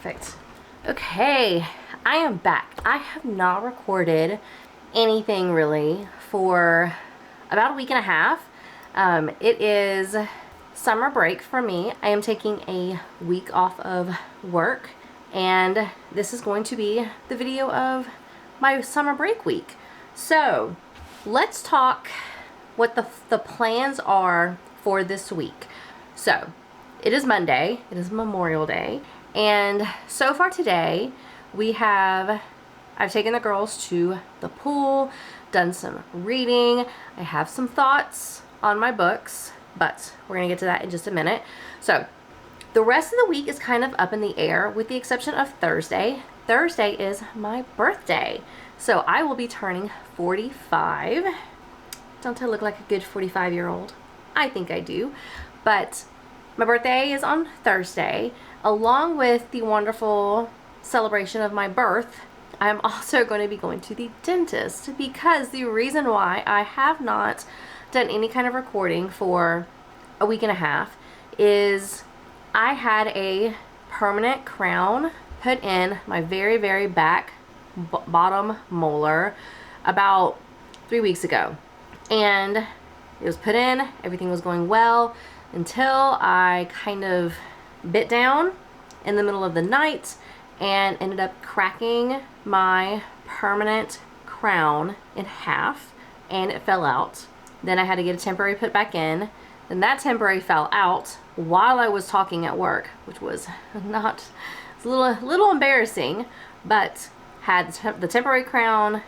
Perfect. Okay, I am back. I have not recorded anything really for about a week and a half. It is summer break for me. I am taking a week off of work, and this is going to be the video of my summer break week. So let's talk what the plans are for this week. So it is Monday, it is Memorial Day, and so far today I've taken the girls to the pool, done some reading. I have some thoughts on my books, but we're gonna get to that in just a minute. So the rest of the week is kind of up in the air with the exception of Thursday. Thursday is my birthday. So I will be turning 45. Don't I look like a good 45-year-old? I think I do. But my birthday is on Thursday. Along with the wonderful celebration of my birth, I'm also going to be going to the dentist, because the reason why I have not done any kind of recording for a week and a half is I had a permanent crown put in my very back bottom molar about 3 weeks ago, and it was put in, everything was going well until I kind of bit down in the middle of the night and ended up cracking my permanent crown in half, and it fell out. Then I had to get a temporary put back in. Then that temporary fell out while I was talking at work, which was it's a little embarrassing, but had the temporary crown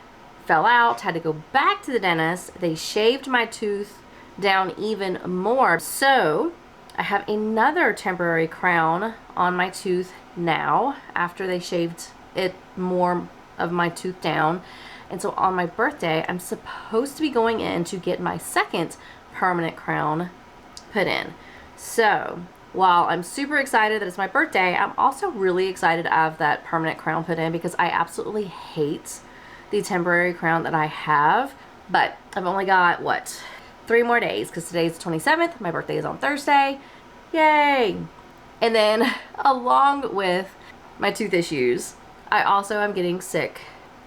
fell out, had to go back to the dentist. They shaved my tooth down even more. So I have another temporary crown on my tooth now after they shaved it more of my tooth down. And so on my birthday, I'm supposed to be going in to get my second permanent crown put in. So while I'm super excited that it's my birthday, I'm also really excited to have that permanent crown put in, because I absolutely hate the temporary crown that I have. But I've only got, 3 more days, because today's the 27th. My birthday is on Thursday. Yay! And then along with my tooth issues, I also am getting sick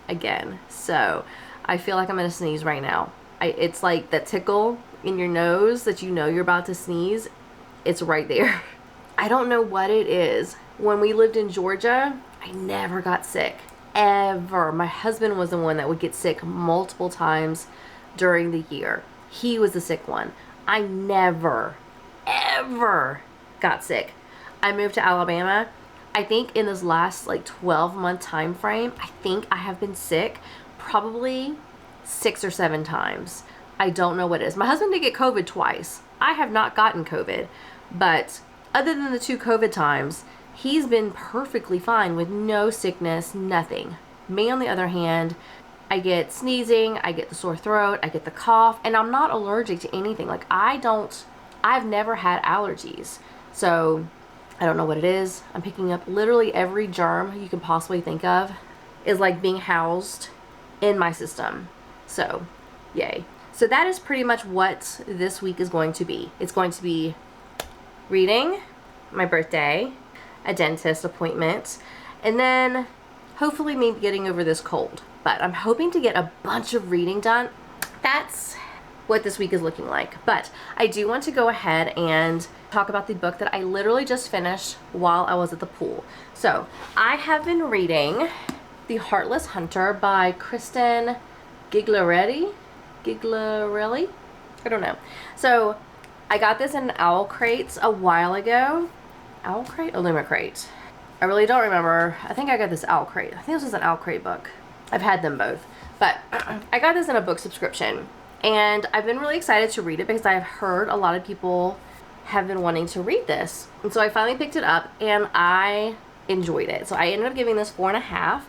again. So I feel like I'm gonna sneeze right now. It's like that tickle in your nose that you know you're about to sneeze. It's right there. I don't know what it is. When we lived in Georgia, I never got sick, ever. My husband was the one that would get sick multiple times during the year. He was the sick one. I never, ever got sick. I moved to Alabama. I think in this last 12-month time frame, I think I have been sick probably 6 or 7 times. I don't know what it is. My husband did get COVID twice. I have not gotten COVID, but other than the 2 COVID times, he's been perfectly fine with no sickness, nothing. Me, on the other hand, I get sneezing, I get the sore throat, I get the cough, and I'm not allergic to anything. I've never had allergies. So I don't know what it is. I'm picking up literally every germ you can possibly think of is being housed in my system. So yay. So that is pretty much what this week is going to be. It's going to be reading, my birthday, a dentist appointment, and then hopefully me getting over this cold. But I'm hoping to get a bunch of reading done. That's what this week is looking like. But I do want to go ahead and talk about the book that I literally just finished while I was at the pool. So I have been reading The Heartless Hunter by Kristen Gigliarelli? I don't know. So I got this in Owl Crates a while ago. Owl Crate? Illuma Crate. I really don't remember. I think I got this Owl Crate. I think this was an Owl Crate book. I've had them both. But I got this in a book subscription. And I've been really excited to read it because I've heard a lot of people have been wanting to read this. And so I finally picked it up and I enjoyed it. So I ended up giving this 4.5.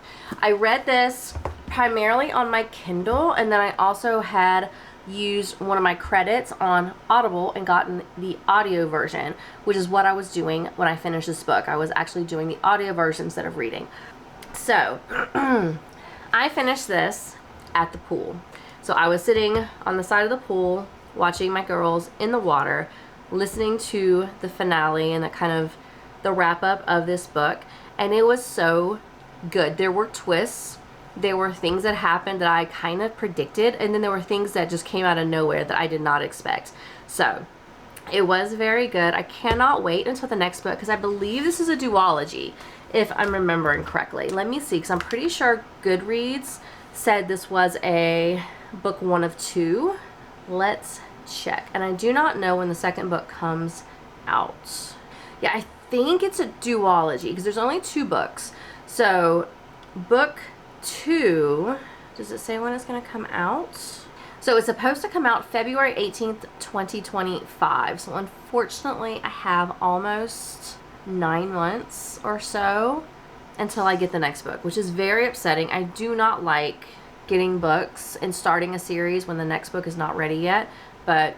I read this primarily on my Kindle, and then I also had used one of my credits on Audible and gotten the audio version, which is what I was doing when I finished this book. I was actually doing the audio version instead of reading. So I finished this at the pool. So I was sitting on the side of the pool watching my girls in the water, listening to the finale and the kind of the wrap up of this book. and it was so good. There were twists. There were things that happened that I kind of predicted, and then there were things that just came out of nowhere that I did not expect. So it was very good. I cannot wait until the next book because I believe this is a duology, if I'm remembering correctly. Let me see, because I'm pretty sure Goodreads said this was a book 1 of 2. Let's check. And I do not know when the second book comes out. Yeah, I think it's a duology because there's only 2 books. So book 2, does it say when it's going to come out? So it's supposed to come out February 18th, 2025. So unfortunately, I have almost 9 months or so until I get the next book, which is very upsetting. I do not like getting books and starting a series when the next book is not ready yet, but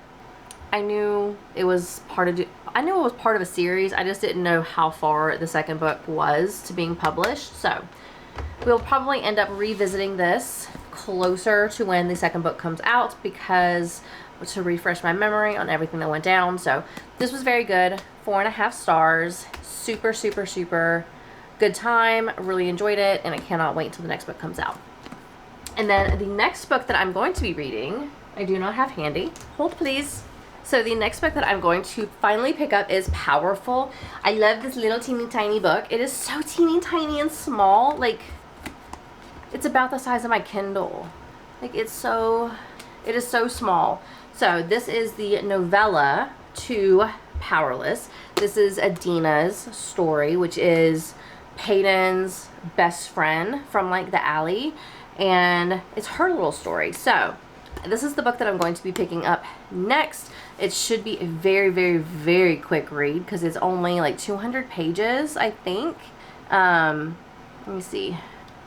I knew it was part of a series. I just didn't know how far the second book was to being published. So we'll probably end up revisiting this closer to when the second book comes out, because to refresh my memory on everything that went down. So this was very good. 4.5 stars. Super, super, super good time. Really enjoyed it, and I cannot wait until the next book comes out. And then the next book that I'm going to be reading, I do not have handy. Hold please. So the next book that I'm going to finally pick up is Powerful. I love this little teeny tiny book. It is so teeny tiny and small. Like, it's about the size of my Kindle. Like, it is so small. So this is the novella to Powerless. This is Adina's story, which is Peyton's best friend from like the alley, and it's her little story. So this is the book that I'm going to be picking up next. It should be a very, very, very quick read because it's only like 200 pages, I think. Let me see.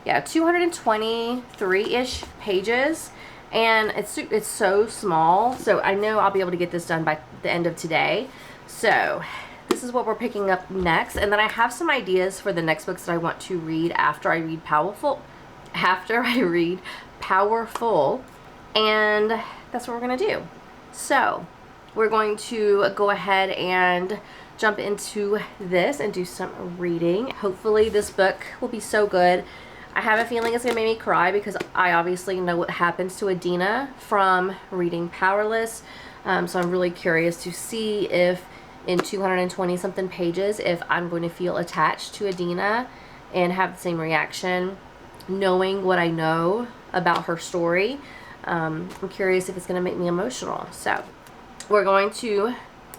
Yeah, 223-ish pages, and it's so small. So I know I'll be able to get this done by the end of today. So this is what we're picking up next, and then I have some ideas for the next books that I want to read after I read Powerful. And that's what we're gonna do. So we're going to go ahead and jump into this and do some reading. Hopefully this book will be so good. I have a feeling it's gonna make me cry because I obviously know what happens to Adina from reading Powerless. So I'm really curious to see if in 220 something pages, if I'm going to feel attached to Adina and have the same reaction knowing what I know about her story. I'm curious if it's going to make me emotional. So we're going to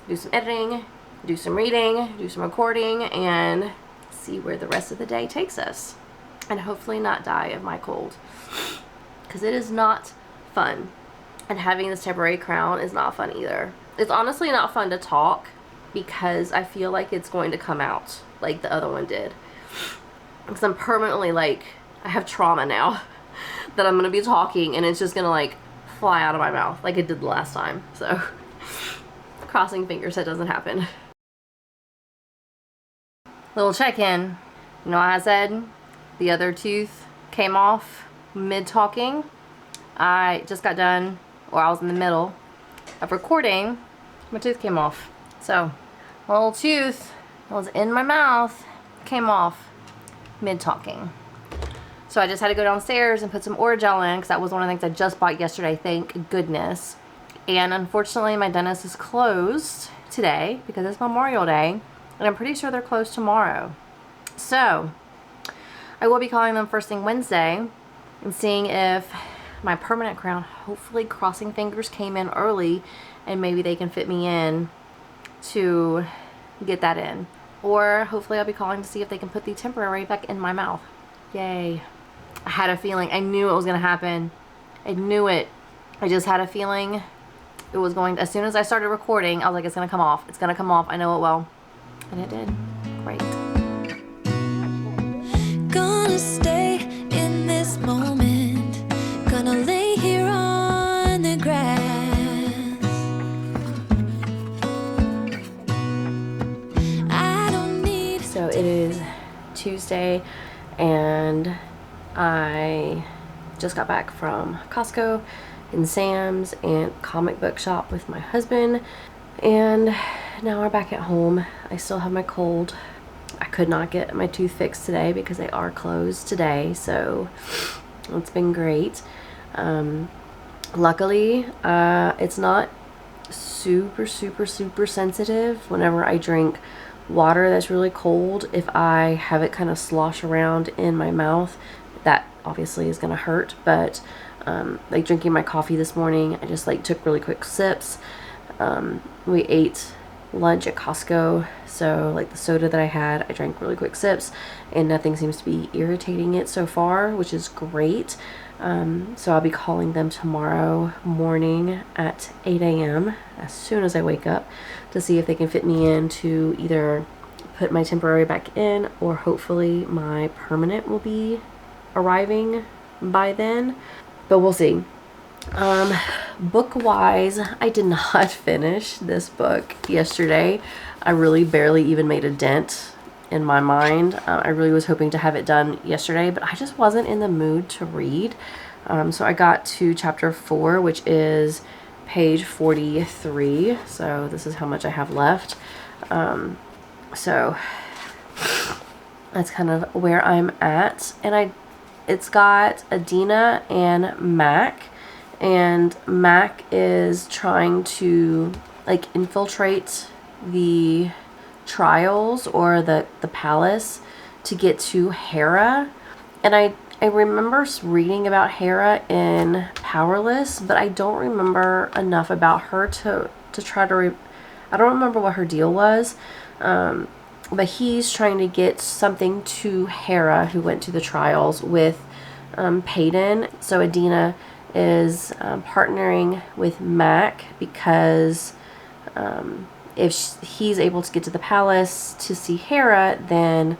do some editing, do some reading, do some recording, and see where the rest of the day takes us. And hopefully not die of my cold, because it is not fun. And having this temporary crown is not fun either. It's honestly not fun to talk because I feel like it's going to come out like the other one did. Because I'm permanently like, I have trauma now that I'm going to be talking and it's just going to like fly out of my mouth like it did the last time. So crossing fingers that doesn't happen. Little check-in. You know, I said the other tooth came off mid-talking. I just got done, or I was in the middle of recording. My tooth came off. So my little tooth that was in my mouth came off mid-talking. So I just had to go downstairs and put some Orajel in because that was one of the things I just bought yesterday, thank goodness. And unfortunately my dentist is closed today because it's Memorial Day, and I'm pretty sure they're closed tomorrow. So I will be calling them first thing Wednesday and seeing if my permanent crown, hopefully crossing fingers, came in early and maybe they can fit me in to get that in. Or hopefully I'll be calling to see if they can put the temporary back in my mouth. Yay. I had a feeling. I knew it was going to happen. I knew it. I just had a feeling it was going to, as soon as I started recording, I was like, it's going to come off. It's going to come off. I know it will. And it did. Great. Gonna stay in this moment. Gonna lay here on the grass. I don't need. So it is Tuesday and I just got back from Costco and Sam's and comic book shop with my husband, and now we're back at home. I still have my cold I could not get my tooth fixed today because they are closed today, so it's been great. Luckily, it's not super sensitive. Whenever I drink water that's really cold, if I have it kind of slosh around in my mouth, that obviously is going to hurt. But like drinking my coffee this morning, I just like took really quick sips. We ate lunch at Costco, so like the soda that I had, I drank really quick sips, and nothing seems to be irritating it so far, which is great. So I'll be calling them tomorrow morning at 8 a.m. as soon as I wake up to see if they can fit me in to either put my temporary back in, or hopefully my permanent will be arriving by then, but we'll see. Book wise, I did not finish this book yesterday. I really barely even made a dent in my mind. I really was hoping to have it done yesterday, but I just wasn't in the mood to read. So I got to chapter 4, which is page 43. So this is how much I have left. So that's kind of where I'm at. And it's got Adina and Mac. And Mac is trying to like infiltrate the trials or the palace to get to Hera. And I remember reading about Hera in Powerless, but I don't remember enough about her to try to I don't remember what her deal was. But he's trying to get something to Hera, who went to the trials with Payton. So Adina is partnering with Mac because if he's able to get to the palace to see Hera, then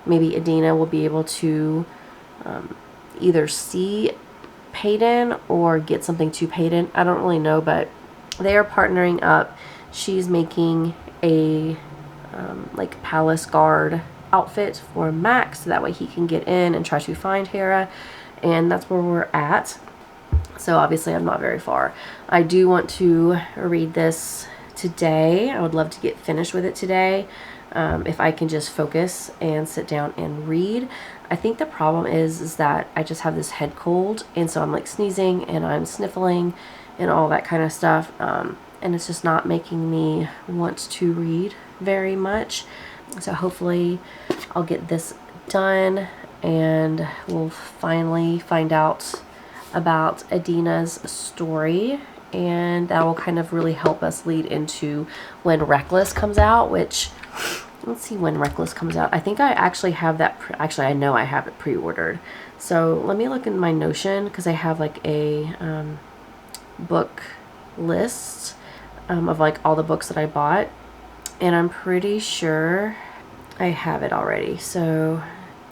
maybe Adina will be able to either see Payton or get something to Payton. I don't really know, but they are partnering up. She's making a like palace guard outfit for Mac, so that way he can get in and try to find Hera, and that's where we're at. So obviously I'm not very far. I do want to read this today. I would love to get finished with it today. If I can just focus and sit down and read. I think the problem is that I just have this head cold, and so I'm like sneezing and I'm sniffling and all that kind of stuff. And it's just not making me want to read very much. So hopefully I'll get this done and we'll finally find out about Adina's story, and that will kind of really help us lead into when Reckless comes out, which, let's see when Reckless comes out. I think I actually have that, actually I know I have it pre-ordered. So let me look in my Notion, because I have like a book list of like all the books that I bought, and I'm pretty sure I have it already. So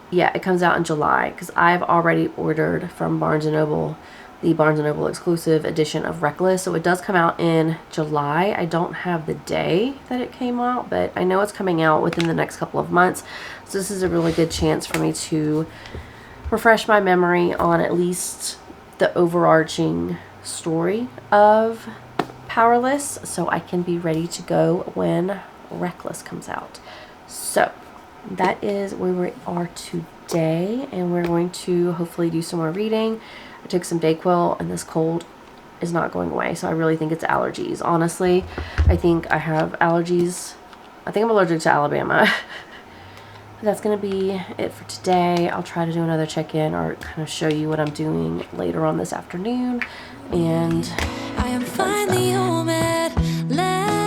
yeah, it comes out in July, because I've already ordered from Barnes & Noble the Barnes & Noble exclusive edition of Reckless. So it does come out in July. I don't have the day that it came out, but I know it's coming out within the next couple of months. So this is a really good chance for me to refresh my memory on at least the overarching story of Powerless, so I can be ready to go when Reckless comes out. So that is where we are today, and we're going to hopefully do some more reading. I took some Dayquil, and this cold is not going away, so I really think it's allergies. Honestly, I think I have allergies. I think I'm allergic to Alabama. That's going to be it for today. I'll try to do another check-in or kind of show you what I'm doing later on this afternoon. And I am finally home at last.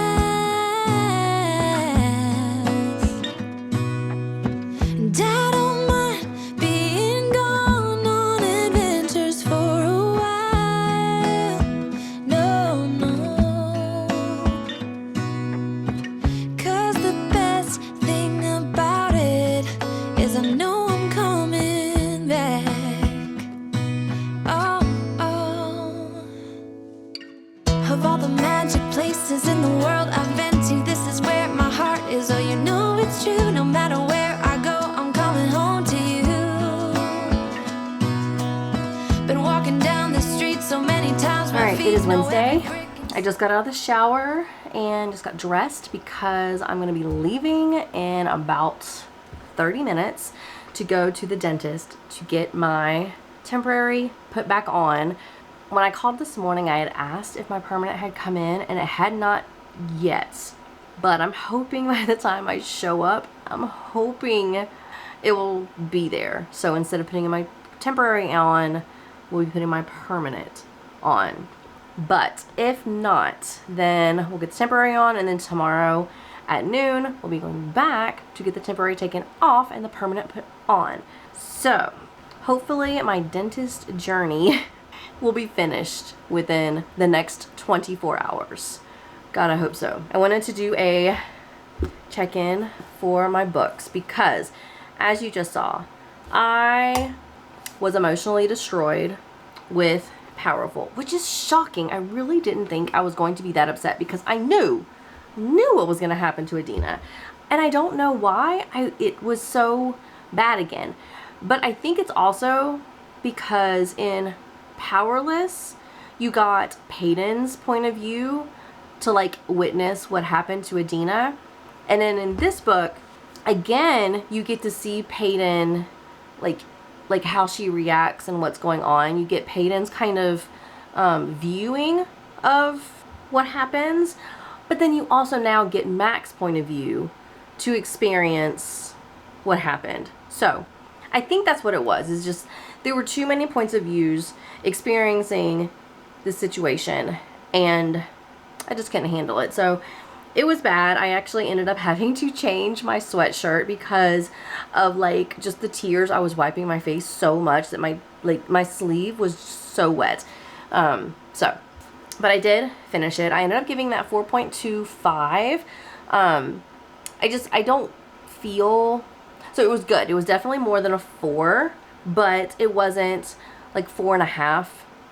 And I don't mind being gone on adventures for a while. No, no. 'Cause the best thing about it is I know I'm coming back. Oh, oh. Of all the magic places in the world I've been to, this is where my heart is. Oh, you know it's true. No matter where I go, I'm coming home to you. Been walking down the street so many times. all right, it is Wednesday. I just got out of the shower and just got dressed because I'm going to be leaving in about 30 minutes to go to the dentist to get my temporary put back on. When I called this morning, I had asked if my permanent had come in, and it had not yet. But I'm hoping by the time I show up, I'm hoping it will be there. So instead of putting my temporary on, we'll be putting my permanent on. But if not, then we'll get the temporary on, and then tomorrow at noon, we'll be going back to get the temporary taken off and the permanent put on. So hopefully my dentist journey will be finished within the next 24 hours. God, I hope so. I wanted to do a check-in for my books because, as you just saw, I was emotionally destroyed with Powerful, which is shocking. I really didn't think I was going to be that upset because I knew what was going to happen to Adina. And I don't know why it was so bad again. But I think it's also because in Powerless, you got Peyton's point of view to like witness what happened to Adina. And then in this book, again, you get to see Peyton like how she reacts and what's going on. You get Peyton's kind of viewing of what happens, but then you also now get Mac's point of view to experience what happened. So I think that's what it was. It's just there were too many points of views experiencing the situation, and I just couldn't handle it. So it was bad. I actually ended up having to change my sweatshirt because of like just the tears. I was wiping my face so much that my sleeve was so wet. But I did finish it. I ended up giving that 4.25. I don't feel, so it was good. It was definitely more than a 4, but it wasn't like 4.5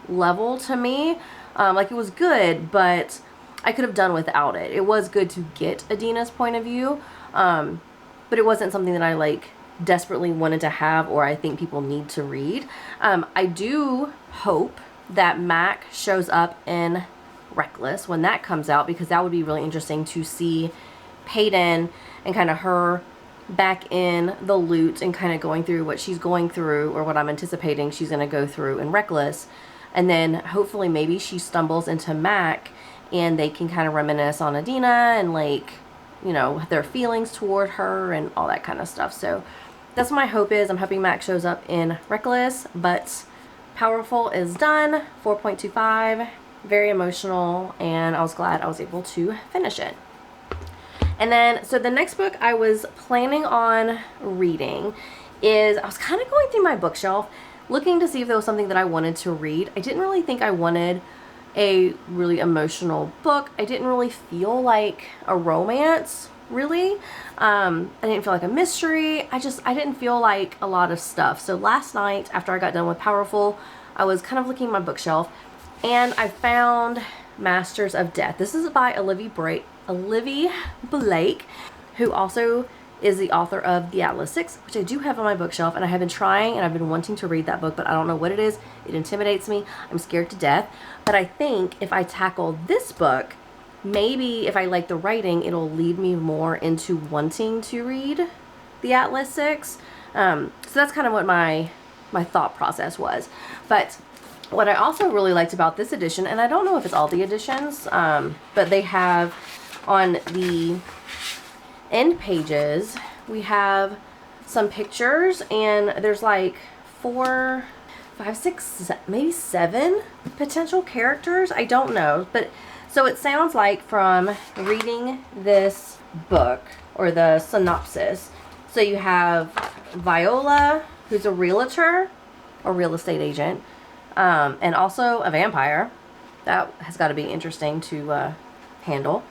level to me. Like it was good, but I could have done without it. It was good to get Adina's point of view, but it wasn't something that I like desperately wanted to have or I think people need to read. I do hope that Mac shows up in Reckless when that comes out, because that would be really interesting to see Peyton and kind of her back in the loot and kind of going through what she's going through, or what I'm anticipating she's going to go through in Reckless. And then hopefully maybe she stumbles into Mac and they can kind of reminisce on Adina and like, you know, their feelings toward her and all that kind of stuff. So that's what my hope is. I'm hoping Mac shows up in Reckless, but Powerful is done, 4.25, very emotional, and I was glad I was able to finish it. And then, so the next book I was planning on reading is, I was kind of going through my bookshelf looking to see if there was something that I wanted to read. I didn't really think I wanted a really emotional book. I didn't really feel like a romance, really. I didn't feel like a mystery. I didn't feel like a lot of stuff. So last night, after I got done with Powerful, I was kind of looking at my bookshelf, and I found Masters of Death. This is by Olivia Blake, who also is the author of The Atlas Six, which I do have on my bookshelf, and I have been trying and I've been wanting to read that book, but I don't know what it is. It intimidates me. I'm scared to death. But I think if I tackle this book, maybe if I like the writing, it'll lead me more into wanting to read The Atlas Six. So that's kind of what my thought process was. But what I also really liked about this edition, and I don't know if it's all the editions, but they have on the end pages, we have some pictures, and there's like 4, 5, 6, maybe 7 potential characters. I don't know, but so it sounds like from reading this book, or the synopsis, so you have Viola, who's a realtor or real estate agent, and also a vampire. That has got to be interesting to handle.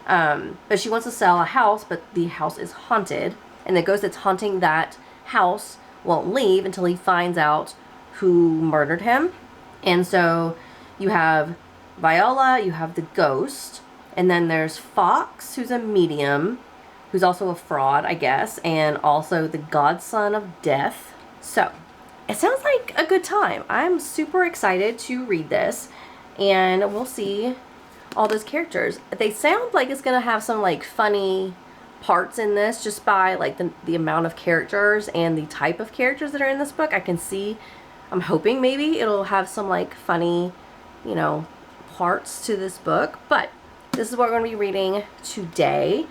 But she wants to sell a house, but the house is haunted, and the ghost that's haunting that house won't leave until he finds out who murdered him. And so you have Viola, you have the ghost, and then there's Fox, who's a medium, who's also a fraud, I guess, and also the godson of death. So it sounds like a good time. I'm super excited to read this, and we'll see all those characters. They sound like it's gonna have some like funny parts in this just by like the amount of characters and the type of characters that are in this book. I can see, I'm hoping maybe it'll have some like funny, you know, parts to this book. But this is what we're going to be reading today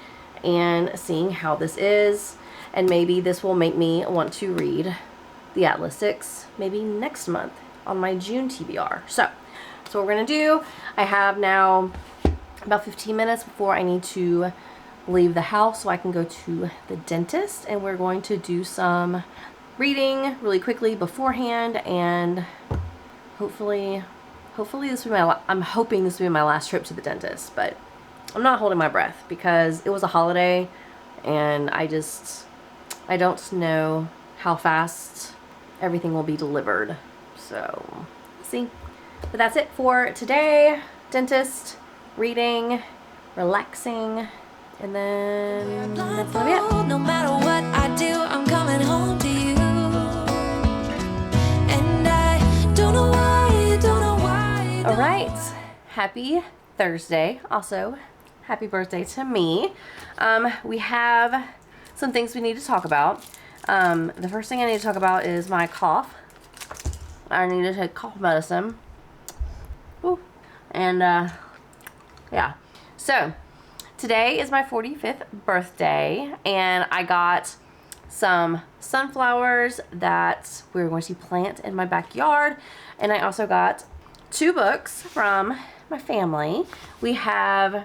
and seeing how this is. And maybe this will make me want to read the Atlas 6 maybe next month on my June TBR. So what we're going to do, I have now about 15 minutes before I need to leave the house so I can go to the dentist, and we're going to do some reading really quickly beforehand, and hopefully this will be I'm hoping this will be my last trip to the dentist, but I'm not holding my breath because it was a holiday and I don't know how fast everything will be delivered. So, let's see. But that's it for today. Dentist, reading, relaxing, and then that's gonna be it. No matter what I do, I'm coming home to you. And I don't know why. All right. Happy Thursday. Also, happy birthday to me. We have some things we need to talk about. The first thing I need to talk about is my cough. I need to take cough medicine. Ooh. And yeah. So today is my 45th birthday, and I got some sunflowers that we're going to plant in my backyard. And I also got 2 books from my family. We have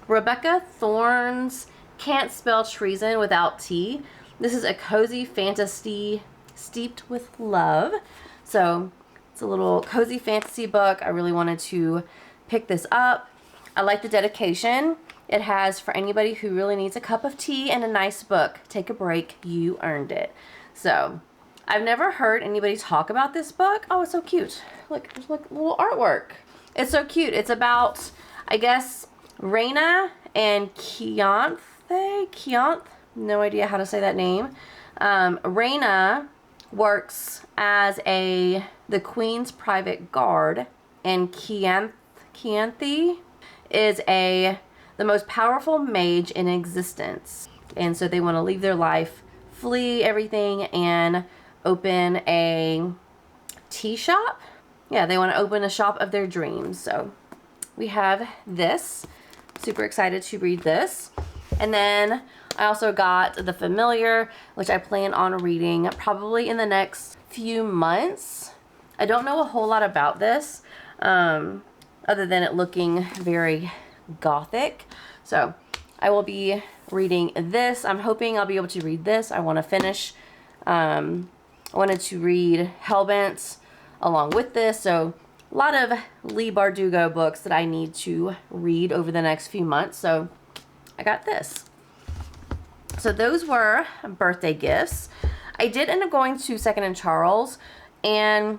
Rebecca Thorne's Can't Spell Treason Without Tea. This is a cozy fantasy steeped with love. So it's a little cozy fantasy book. I really wanted to pick this up. I like the dedication. It has, for anybody who really needs a cup of tea and a nice book, take a break, you earned it. So I've never heard anybody talk about this book. Oh, it's so cute. Look, there's like little artwork. It's so cute. It's about, I guess, Raina and Kianth. No idea how to say that name. Raina works as the Queen's private guard, and Kianthi is the most powerful mage in existence. And so they want to leave their life, flee everything, and open a tea shop. Yeah, they want to open a shop of their dreams. So we have this. Super excited to read this. And then I also got The Familiar, which I plan on reading probably in the next few months. I don't know a whole lot about this, other than it looking very gothic. So I will be reading this. I'm hoping I'll be able to read this. I want to finish. I wanted to read Hellbent along with this. So a lot of Leigh Bardugo books that I need to read over the next few months. So I got this. So those were birthday gifts. I did end up going to 2nd and Charles and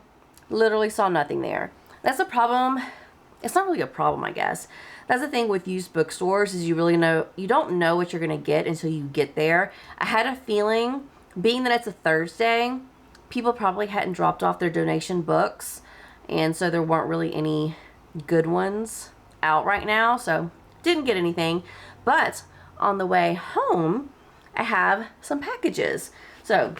literally saw nothing there. That's a problem. It's not really a problem, I guess. That's the thing with used bookstores, is you don't know what you're going to get until you get there. I had a feeling, being that it's a Thursday, people probably hadn't dropped off their donation books, and so there weren't really any good ones out right now, so didn't get anything. But on the way home, I have some packages. So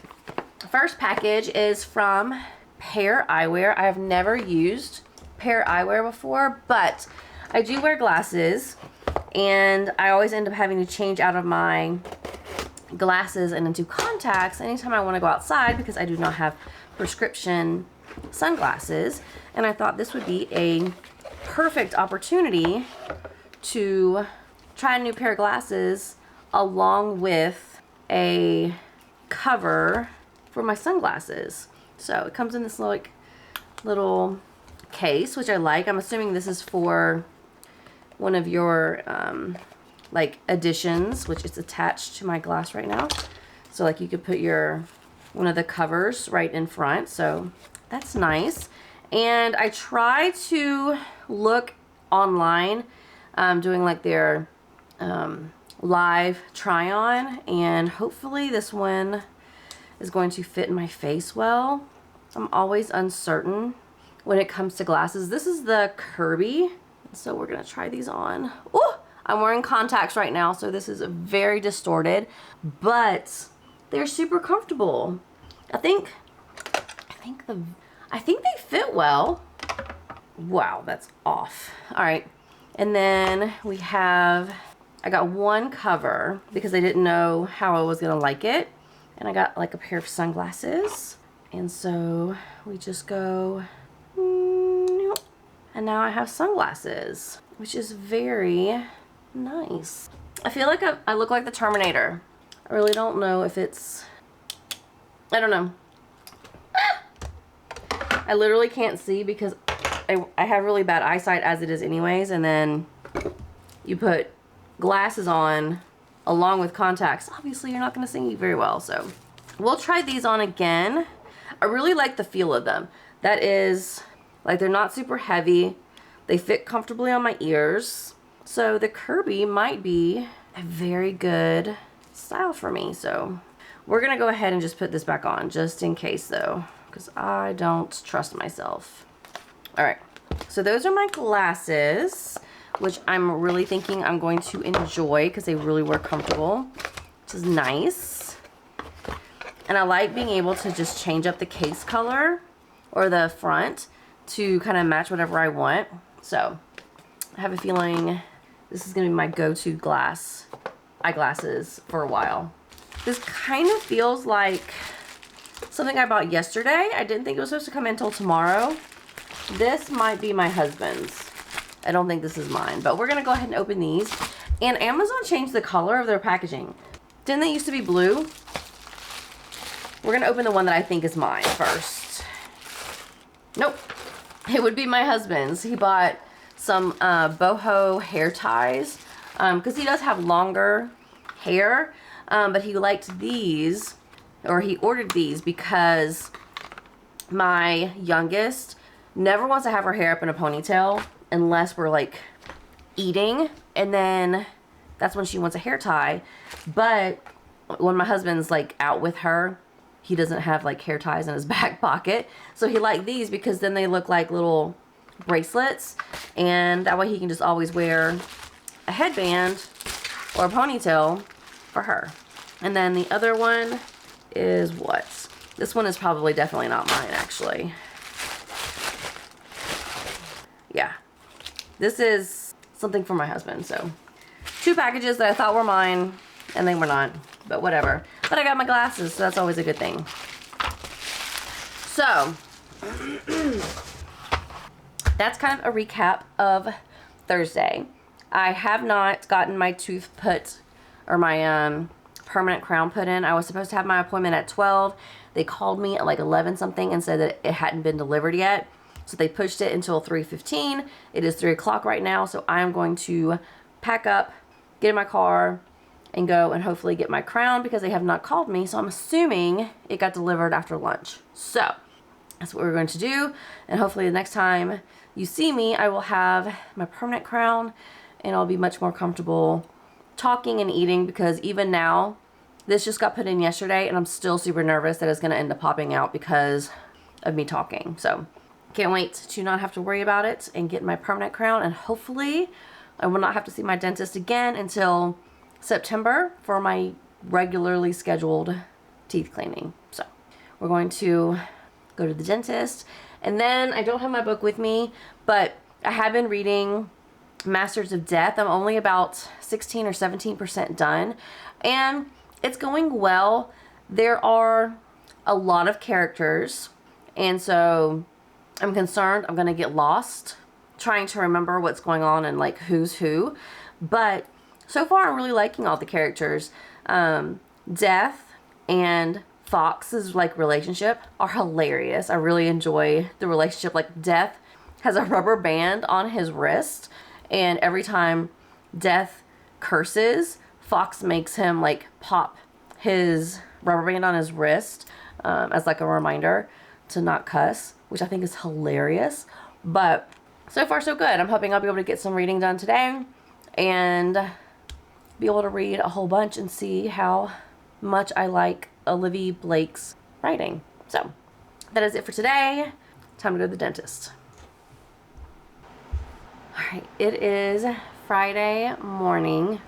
the first package is from Pair Eyewear. I have never used Pair Eyewear before, but I do wear glasses, and I always end up having to change out of my glasses and into contacts anytime I want to go outside because I do not have prescription sunglasses. And I thought this would be a perfect opportunity to try a new pair of glasses along with a cover for my sunglasses. So it comes in this like little case, which I like. I'm assuming this is for one of your like editions, which is attached to my glass right now. So like you could put one of the covers right in front. So that's nice. And I try to look online, doing like their live try on, and hopefully this one is going to fit in my face well. I'm always uncertain when it comes to glasses. This is the Kirby, so we're gonna try these on. Oh, I'm wearing contacts right now, so this is very distorted, but they're super comfortable. I think they fit well. Wow, that's off. All right. And then I got one cover because I didn't know how I was gonna like it. And I got like a pair of sunglasses. And so we just go, and now I have sunglasses, which is very nice. I feel like I look like the Terminator. I really don't know if it's, I don't know. I literally can't see because I have really bad eyesight as it is anyways, and then you put glasses on along with contacts. Obviously you're not going to see very well, so we'll try these on again. I really like the feel of them. That is, like, they're not super heavy. They fit comfortably on my ears. So the Kirby might be a very good style for me. So we're going to go ahead and just put this back on just in case though, because I don't trust myself. All right, so those are my glasses, which I'm really thinking I'm going to enjoy because they really were comfortable, which is nice. And I like being able to just change up the case color or the front to kind of match whatever I want. So I have a feeling this is going to be my go-to eyeglasses for a while. This kind of feels like something I bought yesterday. I didn't think it was supposed to come in until tomorrow. This might be my husband's. I don't think this is mine, but we're going to go ahead and open these. And Amazon changed the color of their packaging. Didn't they used to be blue? We're going to open the one that I think is mine first. Nope. It would be my husband's. He bought some boho hair ties because he does have longer hair, but he liked these, or he ordered these because my youngest never wants to have her hair up in a ponytail unless we're like eating, and then that's when she wants a hair tie. But when my husband's like out with her, he doesn't have like hair ties in his back pocket, so he liked these because then they look like little bracelets, and that way he can just always wear a headband or a ponytail for her. And then the other one is what? This one is probably definitely not mine, actually. Yeah, this is something for my husband. So 2 packages that I thought were mine and they were not, but whatever. But I got my glasses, so that's always a good thing. So that's kind of a recap of Thursday. I have not gotten my tooth put, or my permanent crown put in. I was supposed to have my appointment at 12. They called me at like 11 something and said that it hadn't been delivered yet. So they pushed it until 3:15. It is 3 o'clock right now. So I'm going to pack up, get in my car, and go and hopefully get my crown because they have not called me. So I'm assuming it got delivered after lunch. So that's what we're going to do. And hopefully the next time you see me, I will have my permanent crown and I'll be much more comfortable talking and eating, because even now, this just got put in yesterday and I'm still super nervous that it's going to end up popping out because of me talking. So can't wait to not have to worry about it and get my permanent crown, and hopefully I will not have to see my dentist again until September for my regularly scheduled teeth cleaning. So we're going to go to the dentist, and then I don't have my book with me, but I have been reading Masters of Death. I'm only about 16 or 17% done, and it's going well. There are a lot of characters, and so I'm concerned I'm gonna get lost trying to remember what's going on and like who's who. But so far I'm really liking all the characters. Death and Fox's like relationship are hilarious. I really enjoy the relationship. Like, Death has a rubber band on his wrist, and every time Death curses, Fox makes him like pop his rubber band on his wrist as like a reminder to not cuss, which I think is hilarious. But so far so good. I'm hoping I'll be able to get some reading done today and be able to read a whole bunch and see how much I like Olivia Blake's writing. So that is it for today. Time to go to the dentist. Alright, it is Friday morning.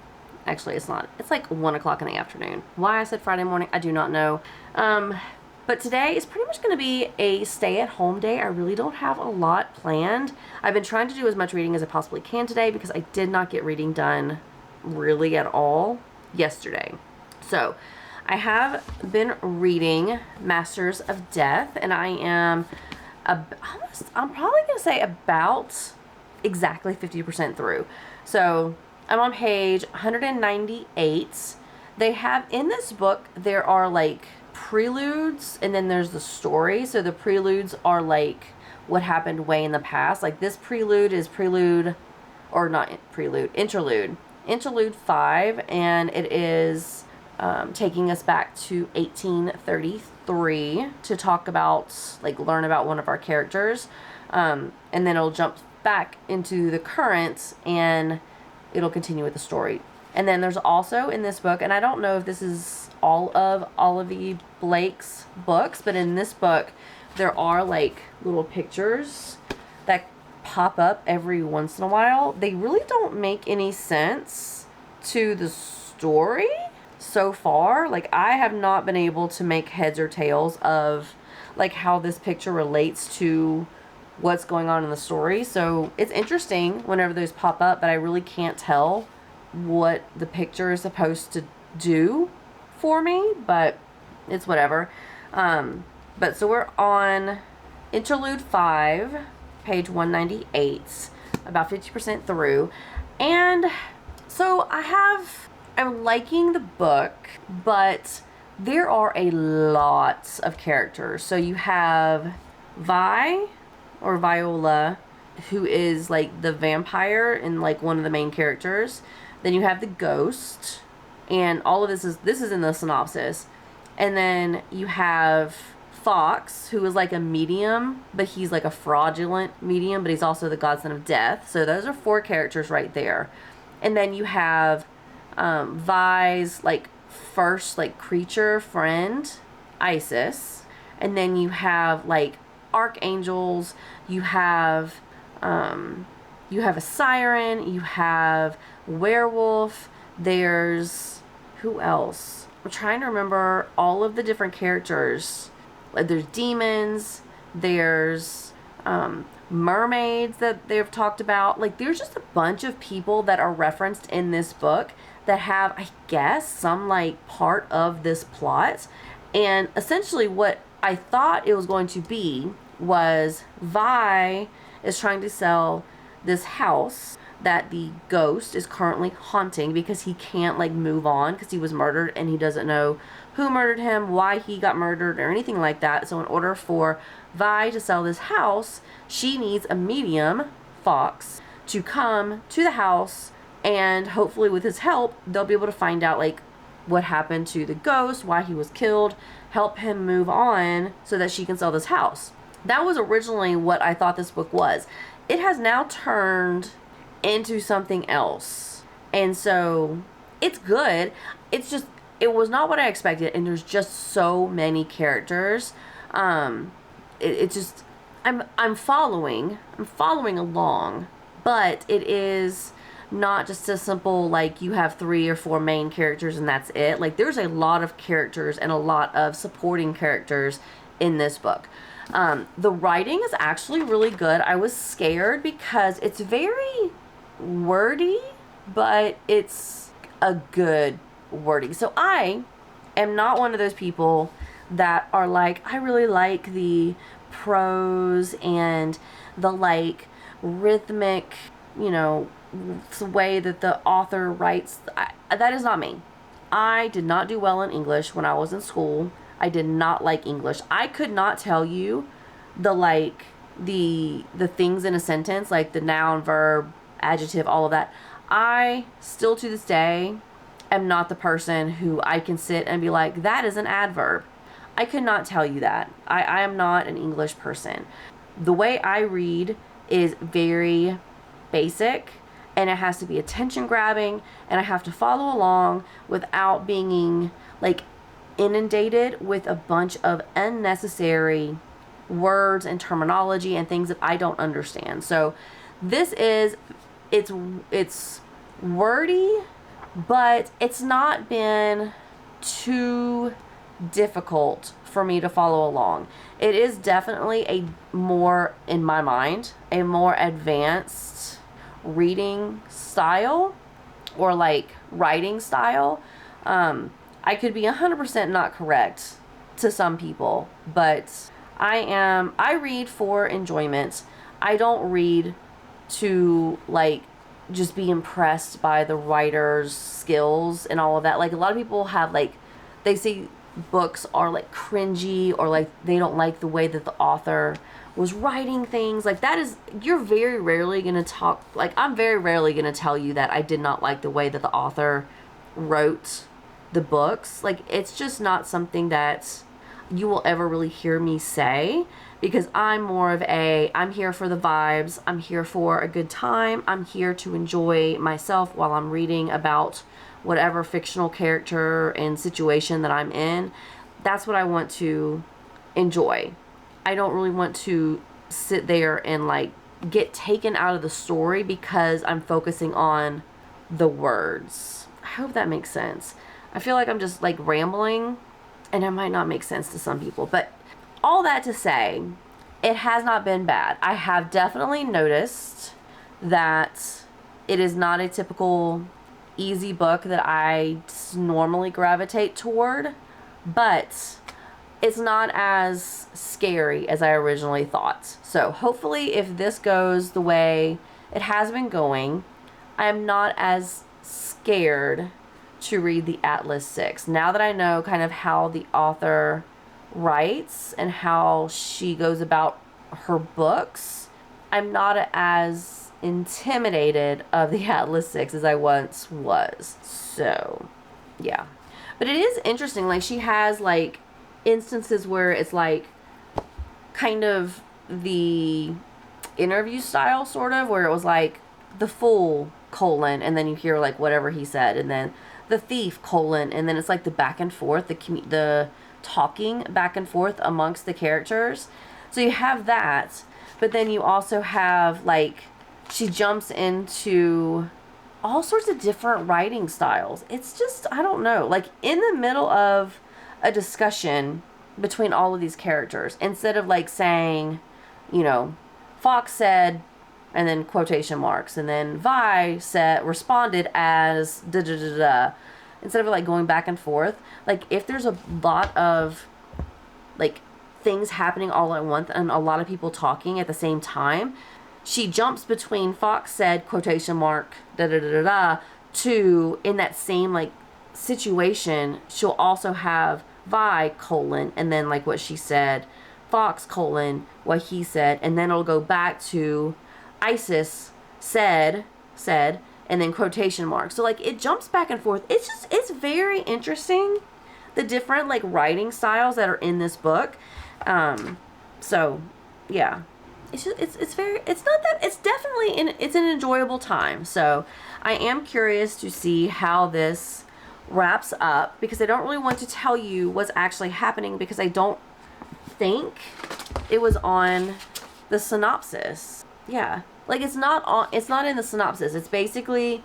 Actually, it's not. It's like 1 o'clock in the afternoon. Why I said Friday morning, I do not know. But today is pretty much going to be a stay-at-home day. I really don't have a lot planned. I've been trying to do as much reading as I possibly can today because I did not get reading done really at all yesterday. So, I have been reading Masters of Death, and I am I'm probably going to say about exactly 50% through. So, I'm on page 198. They have, in this book, there are like preludes and then there's the story. So the preludes are like what happened way in the past. Like this prelude is interlude 5, and it is taking us back to 1833 to talk about, like, learn about one of our characters. And then it'll jump back into the current and it'll continue with the story. And then there's also in this book, and I don't know if this is all of Olivia Blake's books, but in this book, there are like little pictures that pop up every once in a while. They really don't make any sense to the story so far. Like, I have not been able to make heads or tails of like how this picture relates to what's going on in the story. So it's interesting whenever those pop up, but I really can't tell what the picture is supposed to do for me, but it's whatever. But so we're on interlude 5, page 198, about 50% through. And so I'm liking the book, but there are a lot of characters. So you have Viola, who is like the vampire and like one of the main characters. Then you have the ghost, and all of this is in the synopsis. And then you have Fox, who is like a medium, but he's like a fraudulent medium, but he's also the godson of death. So those are 4 characters right there. And then you have Vi's like first like creature friend, Isis. And then you have like archangels, you have a siren, you have werewolf, there's, who else? I'm trying to remember all of the different characters. Like, there's demons, there's mermaids that they've talked about. Like, there's just a bunch of people that are referenced in this book that have, I guess, some like part of this plot. And essentially what I thought it was going to be was Vi is trying to sell this house that the ghost is currently haunting because he can't like move on because he was murdered and he doesn't know who murdered him, why he got murdered, or anything like that. So in order for Vi to sell this house, she needs a medium, Fox, to come to the house, and hopefully with his help they'll be able to find out like what happened to the ghost, why he was killed, help him move on so that she can sell this house. That was originally what I thought this book was. It has now turned into something else. And so it's good. It's just, it was not what I expected, and there's just so many characters. It's just, I'm following along, but it is not just a simple like you have 3 or 4 main characters and that's it. Like, there's a lot of characters and a lot of supporting characters in this book. The writing is actually really good. I was scared because it's very wordy, but it's a good wording. So I am not one of those people that are like, I really like the prose and the like rhythmic, way that the author writes. That is not me. I did not do well in English when I was in school. I did not like English. I could not tell you the things in a sentence, like the noun, verb, adjective, all of that. I still to this day am not the person who I can sit and be like, that is an adverb. I could not tell you that. I am not an English person. The way I read is very basic, and it has to be attention grabbing, and I have to follow along without being like inundated with a bunch of unnecessary words and terminology and things that I don't understand. So this is, it's wordy, but it's not been too difficult for me to follow along. It is definitely a more, in my mind, a more advanced reading style or like writing style. I could be 100% not correct to some people, but I read for enjoyment. I don't read to like just be impressed by the writer's skills and all of that. Like a lot of people have like, they say books are like cringy or like they don't like the way that the author was writing things. Like that is, you're very rarely going to talk, like I'm very rarely going to tell you that I did not like the way that the author wrote the books. Like it's just not something that you will ever really hear me say, because I'm more of I'm here for the vibes. I'm here for a good time. I'm here to enjoy myself while I'm reading about whatever fictional character and situation that I'm in. That's what I want to enjoy. I don't really want to sit there and like get taken out of the story because I'm focusing on the words. I hope that makes sense. I feel like I'm just like rambling, and it might not make sense to some people, but all that to say, it has not been bad. I have definitely noticed that it is not a typical easy book that I normally gravitate toward, but it's not as scary as I originally thought. So hopefully if this goes the way it has been going, I am not as scared to read the Atlas 6. Now that I know kind of how the author writes and how she goes about her books, I'm not as intimidated of the Atlas 6 as I once was. So, yeah. But it is interesting, like she has like instances where it's like kind of the interview style sort of, where it was like the fool colon and then you hear like whatever he said, and then the thief colon, and then it's like the back and forth, the talking back and forth amongst the characters. So you have that, but then you also have like she jumps into all sorts of different writing styles. It's just, I don't know, like in the middle of a discussion between all of these characters, instead of like saying, you know, Fox said, and then quotation marks, and then Vi said, responded as da da da da. Instead of like going back and forth, like if there's a lot of like things happening all at once and a lot of people talking at the same time, she jumps between Fox said, quotation mark, da da da da da, to in that same like situation, she'll also have Vi colon, and then like what she said, Fox colon, what he said, and then it'll go back to Isis said, and then quotation marks. So like it jumps back and forth. It's very interesting, the different like writing styles that are in this book. So yeah, it's definitely it's an enjoyable time. So I am curious to see how this wraps up, because I don't really want to tell you what's actually happening, because I don't think it was on the synopsis. Yeah, like it's not in the synopsis. It's basically,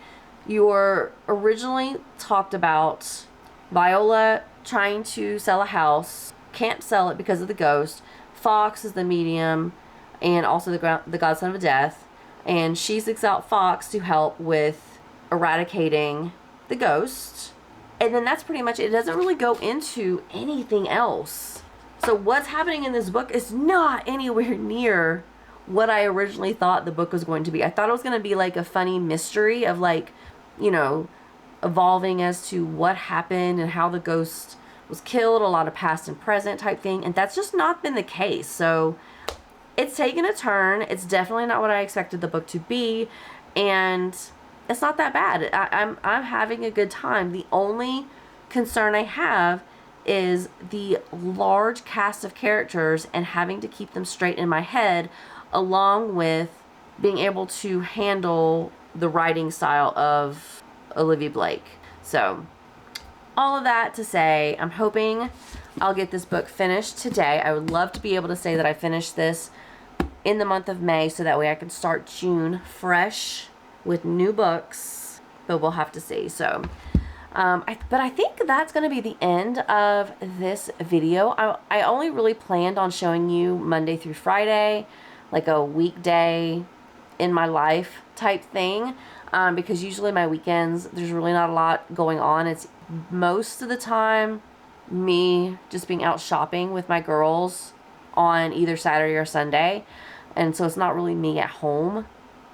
you're originally talked about Viola trying to sell a house, can't sell it because of the ghost. Fox is the medium and also the godson of death, and she seeks out Fox to help with eradicating the ghost. And then that's pretty much it. It doesn't really go into anything else. So what's happening in this book is not anywhere near what I originally thought the book was going to be. I thought it was going to be like a funny mystery of like, you know, evolving as to what happened and how the ghost was killed, a lot of past and present type thing. And that's just not been the case. So it's taken a turn. It's definitely not what I expected the book to be. And it's not that bad. I'm having a good time. The only concern I have is the large cast of characters and having to keep them straight in my head, along with being able to handle the writing style of Olivia Blake. So all of that to say, I'm hoping I'll get this book finished today. I would love to be able to say that I finished this in the month of May, so that way I can start June fresh with new books but we'll have to see. So, but I think that's going to be the end of this video. I only really planned on showing you Monday through Friday, like a weekday in my life type thing, because usually my weekends, there's really not a lot going on. It's most of the time me just being out shopping with my girls on either Saturday or Sunday. And so it's not really me at home,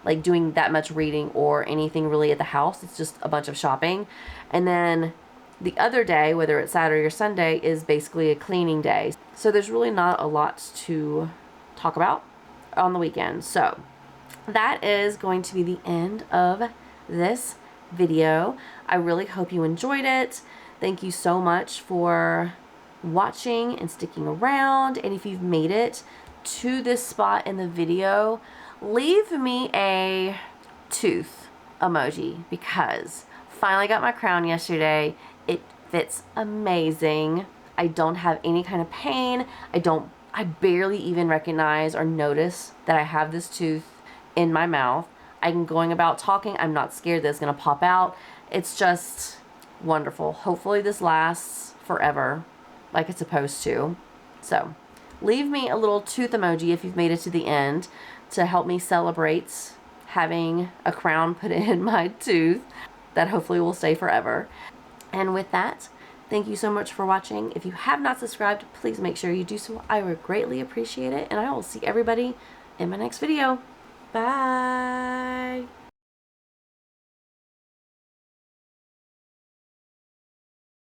like doing that much reading or anything really at the house. It's just a bunch of shopping. And then the other day, whether it's Saturday or Sunday, is basically a cleaning day. So there's really not a lot to talk about on the weekend. So that is going to be the end of this video. I really hope you enjoyed it. Thank you so much for watching and sticking around. And if you've made it to this spot in the video, leave me a tooth emoji, because finally got my crown yesterday. It fits amazing. I don't have any kind of pain. I barely even recognize or notice that I have this tooth in my mouth. I'm going about talking. I'm not scared that it's going to pop out. It's just wonderful. Hopefully this lasts forever like it's supposed to. So leave me a little tooth emoji if you've made it to the end to help me celebrate having a crown put in my tooth that hopefully will stay forever. And with that, thank you so much for watching. If you have not subscribed, please make sure you do so. I would greatly appreciate it. And I will see everybody in my next video. Bye.